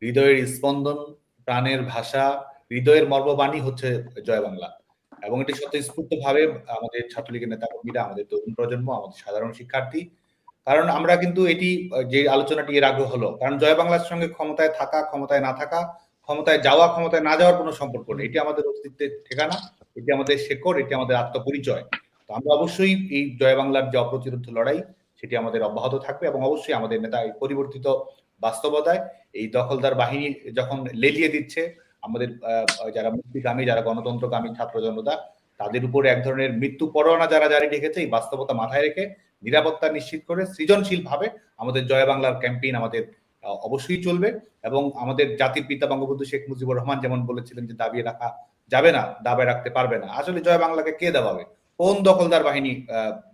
হৃদয়ের স্পন্দন, প্রাণের ভাষা, হৃদয়ের মর্মবাণী হচ্ছে জয় বাংলা। এবং এটি স্বতঃস্ফূর্ত ভাবে আমাদের ছাত্রলীগের নেতাকর্মীরা, আমাদের তরুণ প্রজন্ম, আমাদের সাধারণ শিক্ষার্থী, কারণ আমরা কিন্তু এটি যে আলোচনাটি এর আগে হলো, কারণ জয় বাংলার সঙ্গে ক্ষমতায় থাকা, ক্ষমতায় না থাকা, ক্ষমতায় যাওয়া, ক্ষমতায় না যাওয়ার কোনো সম্পর্ক নেই। এটি আমাদের অস্তিত্বের ঠিকানা, এটি আমাদের শেকড়, এটি আমাদের আত্মপরিচয়। তো আমরা অবশ্যই এই জয় বাংলার যে অপ্রতিরোধ্য লড়াই, সেটি আমাদের অব্যাহত থাকবে এবং অবশ্যই আমাদের নেতা এই পরিবর্তিত বাস্তবতায় এই দখলদার বাহিনী যখন লেলিয়ে দিচ্ছে আমাদের যারা মুক্তিকামী, যারা গণতন্ত্রকামী ছাত্র জনতা, তাদের উপরে এক ধরনের মৃত্যু পরোয়ানা যারা জারি রেখেছে, এই বাস্তবতা মাথায় রেখে নিরাপত্তা নিশ্চিত করে সৃজনশীল ভাবে আমাদের জয় বাংলার ক্যাম্পেইন আমাদের অবশ্যই চলবে। এবং আমাদের জাতির পিতা বঙ্গবন্ধু শেখ মুজিবুর রহমান যেমন বলেছিলেন যে দাবিয়ে রাখা যাবে না, দাবায় রাখতে পারবে না। আসলে জয় বাংলাকে কে দাবাবে? কোন দখলদার বাহিনী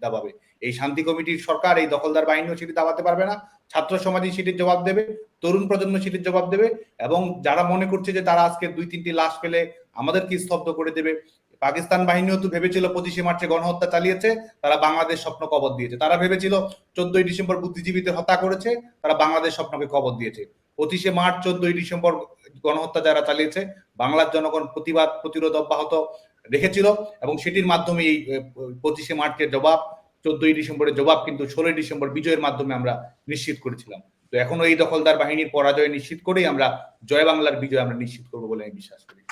দাবাবে? এই শান্তি কমিটির সরকার এই দখলদার বাহিনীও সেটি দাবাতে পারবে না। ছাত্র সমাজই সেটির জবাব দেবে, তরুণ প্রজন্ম সেটির জবাব দেবে। এবং যারা মনে করছে যে তারা আজকে 2-3টি লাশ পেলে আমাদেরকে স্তব্ধ করে দেবে, পাকিস্তান বাহিনীও তো ভেবেছিল 25শে মার্চে গণহত্যা চালিয়েছে, তারা বাংলাদেশ স্বপ্ন কবর দিয়েছে। তারা ভেবেছিল 14ই ডিসেম্বর বুদ্ধিজীবীদের হত্যা করেছে, তারা বাংলাদেশ স্বপ্নকে কবর দিয়েছে। 25শে মার্চ 14ই ডিসেম্বর গণহত্যা যারা চালিয়েছে, বাংলার জনগণ প্রতিবাদ প্রতিরোধ অব্যাহত রেখেছিল এবং সেটির মাধ্যমে এই 25শে মার্চের জবাব, 14ই ডিসেম্বরের জবাব কিন্তু 16ই ডিসেম্বর বিজয়ের মাধ্যমে আমরা নিশ্চিত করেছিলাম। তো এখনো এই দখলদার বাহিনীর পরাজয় নিশ্চিত করেই আমরা জয় বাংলার বিজয় আমরা নিশ্চিত করবো বলে আমি বিশ্বাস করি।